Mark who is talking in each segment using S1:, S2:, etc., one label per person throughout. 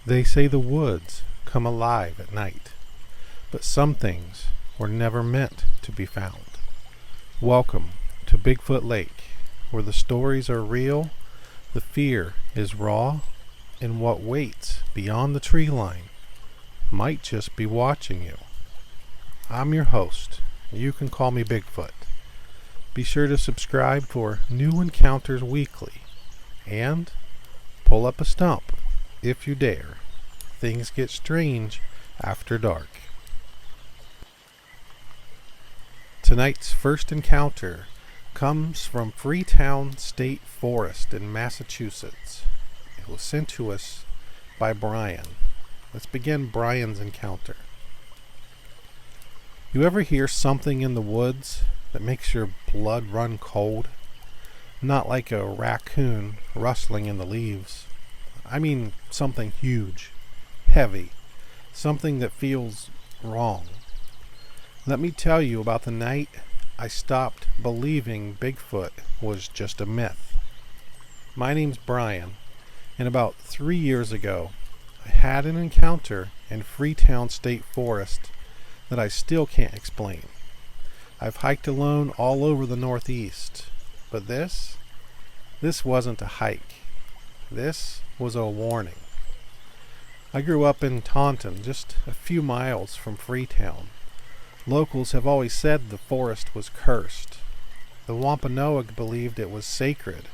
S1: They say the woods come alive at night, but some things were never meant to be found. Welcome to Bigfoot Lake, where the stories are real, the fear is raw, and what waits beyond the tree line might just be watching you. I'm your host. You can call me Bigfoot. Be sure to subscribe for new encounters weekly, and pull up a stump if you dare. Things get strange after dark. Tonight's first encounter comes from Freetown State Forest in Massachusetts. It was sent to us by Brian. Let's begin Brian's encounter. You ever hear something in the woods that makes your blood run cold? Not like a raccoon rustling in the leaves. I mean something huge, heavy, something that feels wrong. Let me tell you about the night I stopped believing Bigfoot was just a myth. My name's Brian, and about 3 years ago, I had an encounter in Freetown State Forest that I still can't explain. I've hiked alone all over the Northeast, but this wasn't a hike. This was a warning. I grew up in Taunton, just a few miles from Freetown. Locals have always said the forest was cursed. The Wampanoag believed it was sacred.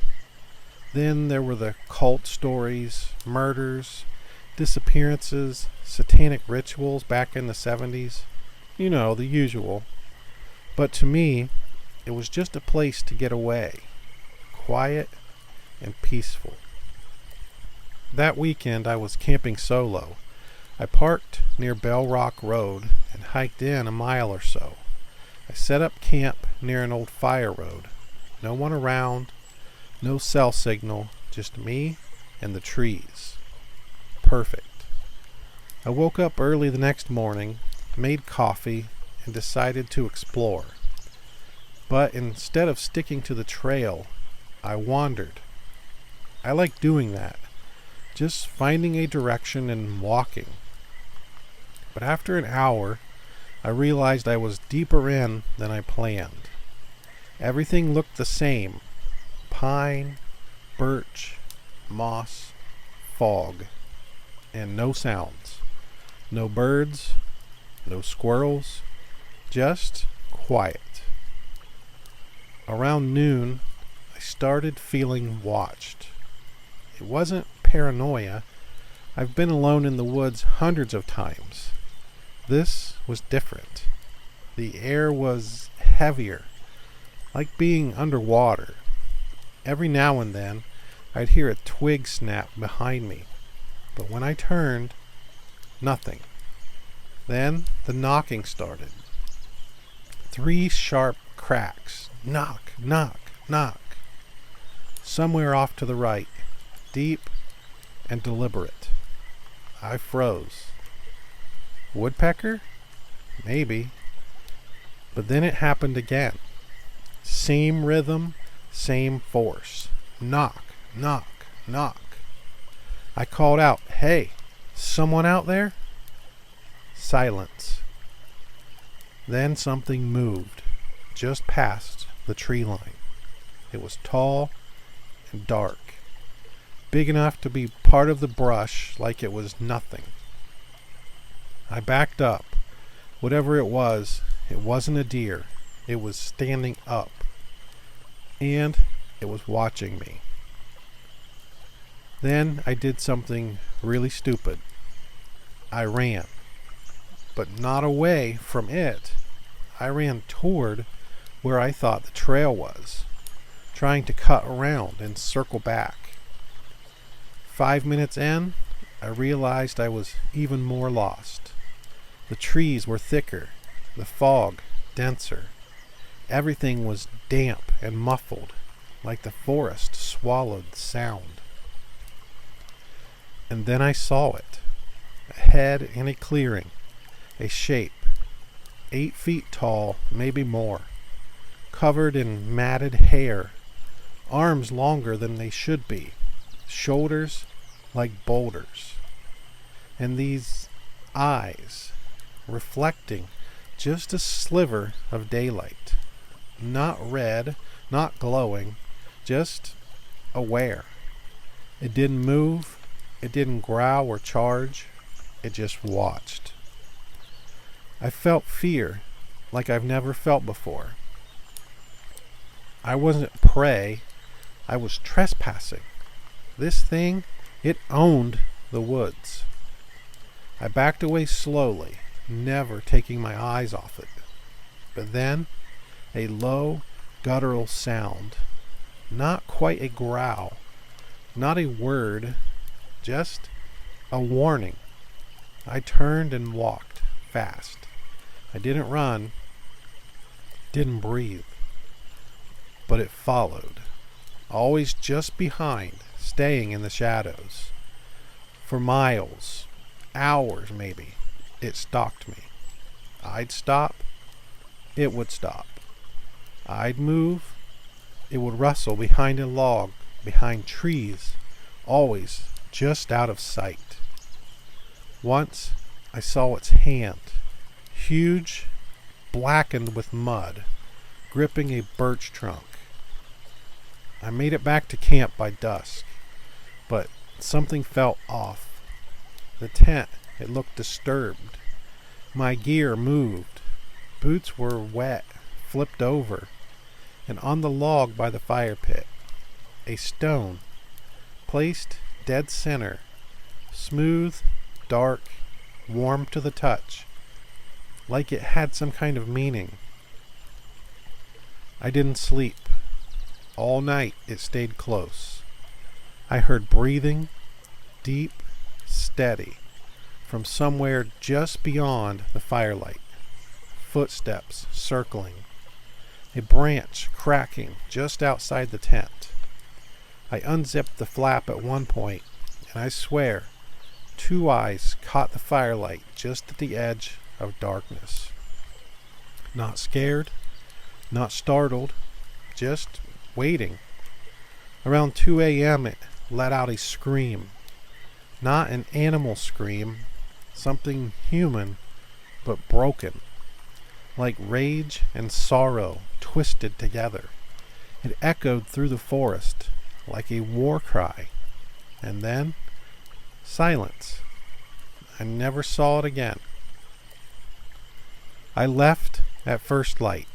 S1: Then there were the cult stories, murders, disappearances, satanic rituals back in the 70s. You know, the usual. But to me, it was just a place to get away. Quiet and peaceful. That weekend I was camping solo. I parked near Bell Rock Road and hiked in a mile or so. I set up camp near an old fire road. No one around, no cell signal, just me and the trees. Perfect. I woke up early the next morning, made coffee, and decided to explore. But instead of sticking to the trail, I wandered. I like doing that, just finding a direction and walking. But after an hour, I realized I was deeper in than I planned. Everything looked the same. Pine, birch, moss, fog, and no sounds. No birds, no squirrels, just quiet. Around noon, I started feeling watched. It wasn't paranoia. I've been alone in the woods hundreds of times. This was different. The air was heavier, like being underwater. Every now and then, I'd hear a twig snap behind me, but when I turned, nothing. Then the knocking started. 3 sharp cracks. Knock, knock, knock. Somewhere off to the right, deep and deliberate. I froze. Woodpecker? Maybe. But then it happened again. Same rhythm, same force. Knock, knock, knock. I called out, "Hey, someone out there?" Silence. Then something moved, just past the tree line. It was tall and dark, big enough to be part of the brush like it was nothing. I backed up. Whatever it wasn't a deer. It was standing up. And it was watching me. Then I did something really stupid. I ran. But not away from it. I ran toward where I thought the trail was, trying to cut around and circle back. 5 minutes in, I realized I was even more lost. The trees were thicker, the fog denser. Everything was damp and muffled, like the forest swallowed sound. And then I saw it, ahead in a clearing, a shape, 8 feet tall, maybe more, covered in matted hair, arms longer than they should be, shoulders like boulders. and these eyes reflecting just a sliver of daylight. Not red, not glowing, just aware. It didn't move, it didn't growl or charge, it just watched. I felt fear like I've never felt before. I wasn't prey, I was trespassing. This thing, it owned the woods. I backed away slowly, never taking my eyes off it. But then, a low, guttural sound. Not quite a growl, not a word, just a warning. I turned and walked fast. I didn't run, didn't breathe, but it followed, always just behind, staying in the shadows. For miles, hours maybe, it stalked me. I'd stop, it would stop. I'd move, it would rustle behind a log, behind trees, always just out of sight. Once I saw its hand, huge, blackened with mud, gripping a birch trunk. I made it back to camp by dusk, but something felt off. The tent, it looked disturbed. My gear moved. Boots were wet, flipped over, and on the log by the fire pit, a stone, placed dead center, smooth, dark, warm to the touch, like it had some kind of meaning. I didn't sleep. All night it stayed close. I heard breathing, deep, steady, from somewhere just beyond the firelight. Footsteps circling. A branch cracking just outside the tent. I unzipped the flap at one point, and I swear, 2 eyes caught the firelight just at the edge of darkness. Not scared, not startled, just waiting. Around 2 a.m. it let out a scream. Not an animal scream, something human, but broken. Like rage and sorrow twisted together. It echoed through the forest like a war cry. And then, silence. I never saw it again. I left at first light.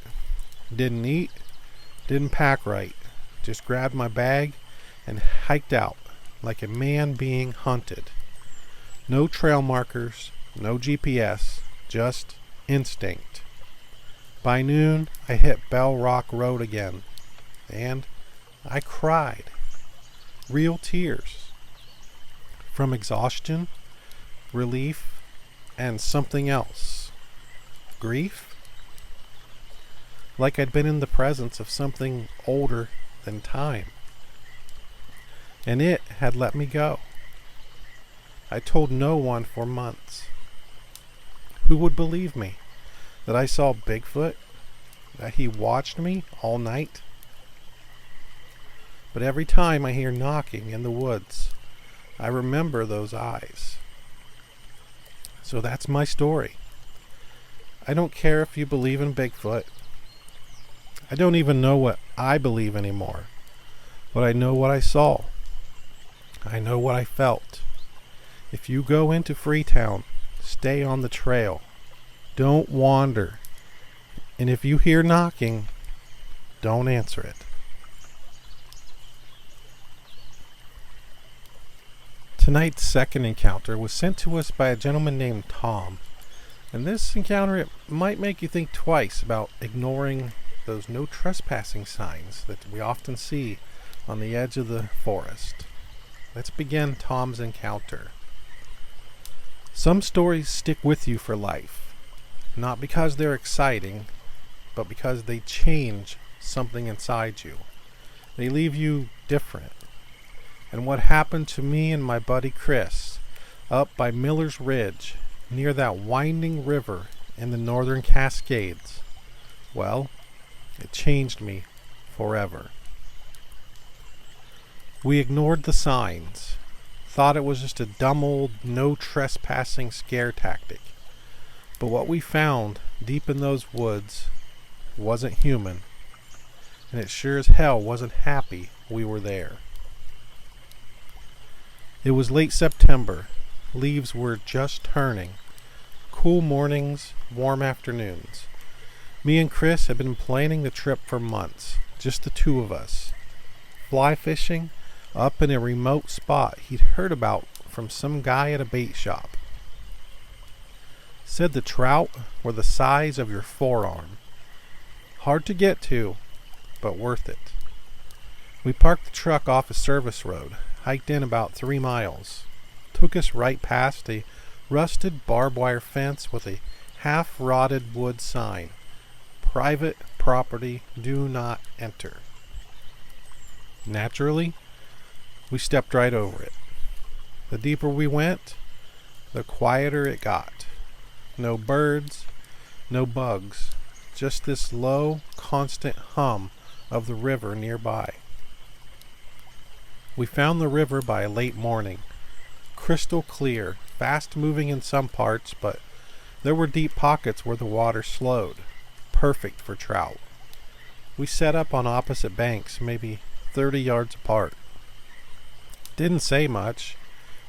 S1: Didn't eat, didn't pack right. Just grabbed my bag and hiked out like a man being hunted. No trail markers, no GPS, just instinct. By noon, I hit Bell Rock Road again, and I cried. Real tears. From exhaustion, relief, and something else. Grief? Like I'd been in the presence of something older than time. And it had let me go. I told no one for months. Who would believe me? That I saw Bigfoot? That he watched me all night? But every time I hear knocking in the woods, I remember those eyes. So that's my story. I don't care if you believe in Bigfoot. I don't even know what I believe anymore. But I know what I saw. I know what I felt. If you go into Freetown, stay on the trail. Don't wander. And if you hear knocking, don't answer it. Tonight's second encounter was sent to us by a gentleman named Tom. And this encounter, it might make you think twice about ignoring those no trespassing signs that we often see on the edge of the forest. Let's begin Tom's encounter. Some stories stick with you for life, not because they're exciting, but because they change something inside you. They leave you different. And what happened to me and my buddy Chris up by Miller's Ridge, near that winding river in the northern Cascades, well, it changed me forever. We ignored the signs, thought it was just a dumb old no trespassing scare tactic. But what we found deep in those woods wasn't human, and it sure as hell wasn't happy we were there. It was late September. Leaves were just turning. Cool mornings, warm afternoons. Me and Chris had been planning the trip for months, just the two of us. Fly fishing up in a remote spot he'd heard about from some guy at a bait shop. Said the trout were the size of your forearm. Hard to get to, but worth it. We parked the truck off a service road, hiked in about 3 miles. Took us right past a rusted barbed wire fence with a half-rotted wood sign. Private property, do not enter. Naturally, we stepped right over it. The deeper we went, the quieter it got. No birds, no bugs, just this low, constant hum of the river nearby. We found the river by late morning. Crystal clear, fast moving in some parts, but there were deep pockets where the water slowed. Perfect for trout. We set up on opposite banks, maybe 30 yards apart. Didn't say much,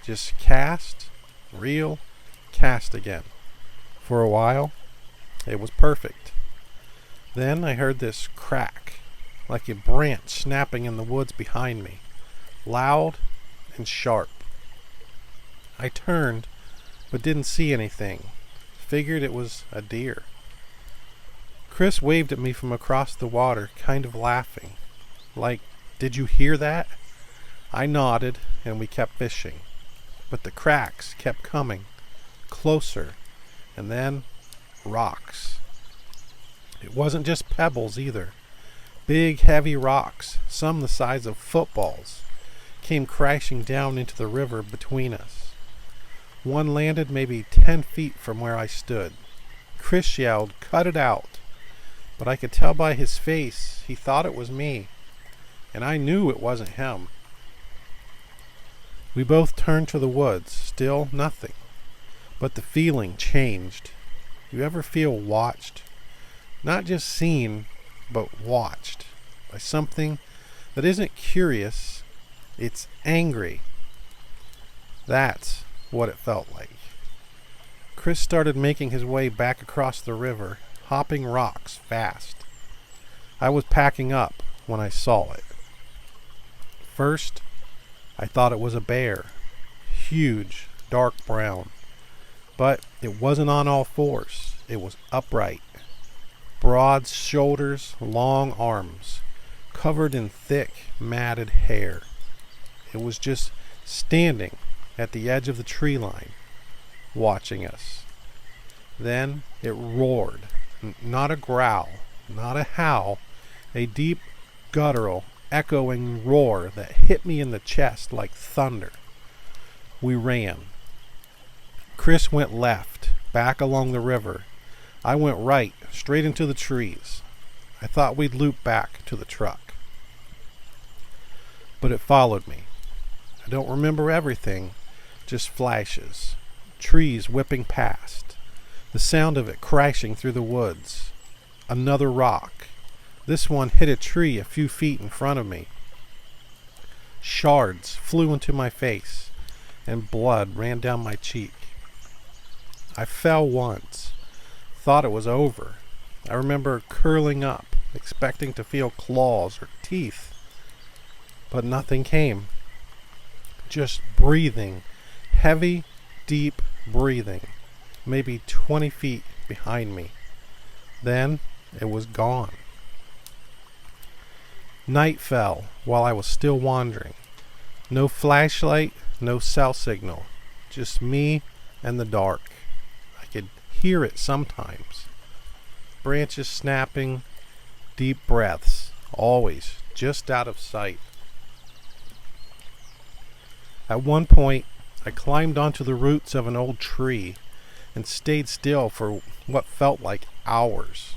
S1: just cast, reel, cast again. For a while, it was perfect. Then I heard this crack, like a branch snapping in the woods behind me, loud and sharp. I turned, but didn't see anything. Figured it was a deer. Chris waved at me from across the water, kind of laughing. Like, "Did you hear that?" I nodded, and we kept fishing. But the cracks kept coming, closer, and then rocks. It wasn't just pebbles either. Big, heavy rocks, some the size of footballs, came crashing down into the river between us. One landed maybe 10 feet from where I stood. Chris yelled, "Cut it out!" But I could tell by his face he thought it was me, and I knew it wasn't him. We both turned to the woods, still nothing. But the feeling changed. You ever feel watched? Not just seen, but watched by something that isn't curious, it's angry. That's what it felt like. Chris started making his way back across the river, hopping rocks fast. I was packing up when I saw it. First, I thought it was a bear. Huge, dark brown. But it wasn't on all fours. It was upright. Broad shoulders, long arms, covered in thick, matted hair. It was just standing at the edge of the tree line, watching us. Then it roared. Not a growl, not a howl, a deep, guttural, echoing roar that hit me in the chest like thunder. We ran. Chris went left, back along the river. I went right, straight into the trees. I thought we'd loop back to the truck. But it followed me. I don't remember everything, just flashes. Trees whipping past. The sound of it crashing through the woods. Another rock. This one hit a tree a few feet in front of me. Shards flew into my face, and blood ran down my cheek. I fell once. Thought it was over. I remember curling up, expecting to feel claws or teeth. But nothing came. Just breathing. Heavy, deep breathing. Maybe 20 feet behind me. Then it was gone. Night fell while I was still wandering. No flashlight, no cell signal. Just me and the dark. I could hear it sometimes. Branches snapping, deep breaths, always just out of sight. At one point, I climbed onto the roots of an old tree and stayed still for what felt like hours.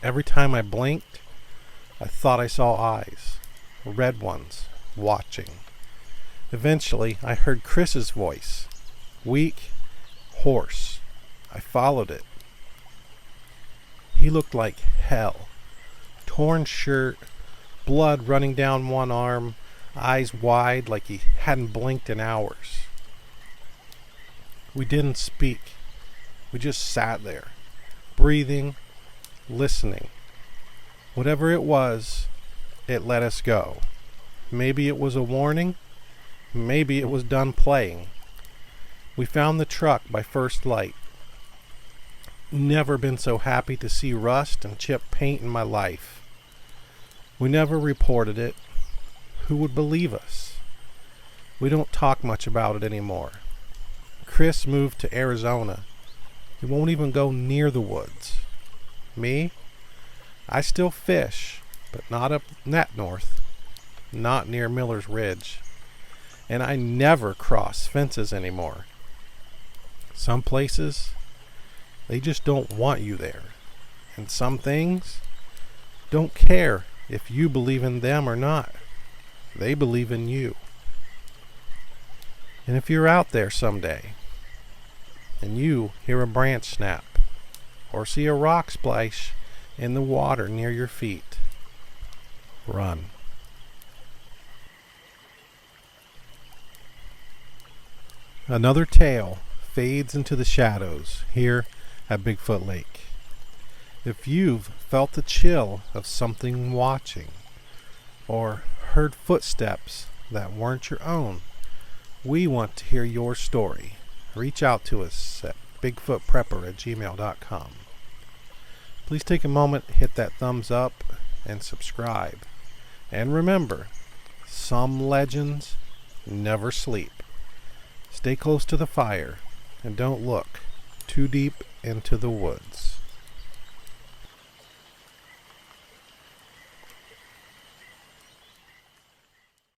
S1: Every time I blinked, I thought I saw eyes, red ones, watching. Eventually, I heard Chris's voice. Weak, hoarse. I followed it. He looked like hell. Torn shirt, blood running down one arm, eyes wide like he hadn't blinked in hours. We didn't speak. We just sat there, breathing, listening. Whatever it was, it let us go. Maybe it was a warning. Maybe it was done playing. We found the truck by first light. Never been so happy to see rust and chipped paint in my life. We never reported it. Who would believe us? We don't talk much about it anymore. Chris moved to Arizona. He won't even go near the woods. Me? I still fish, but not up that north. Not near Miller's Ridge. And I never cross fences anymore. Some places, they just don't want you there. And some things don't care if you believe in them or not. They believe in you. And if you're out there someday and you hear a branch snap or see a rock splash in the water near your feet, run. Another tale fades into the shadows here at Bigfoot Lake. If you've felt the chill of something watching, or heard footsteps that weren't your own, we want to hear your story. Reach out to us at bigfootprepper@gmail.com. Please take a moment, hit that thumbs up, and subscribe. And remember, some legends never sleep. Stay close to the fire and don't look too deep into the woods.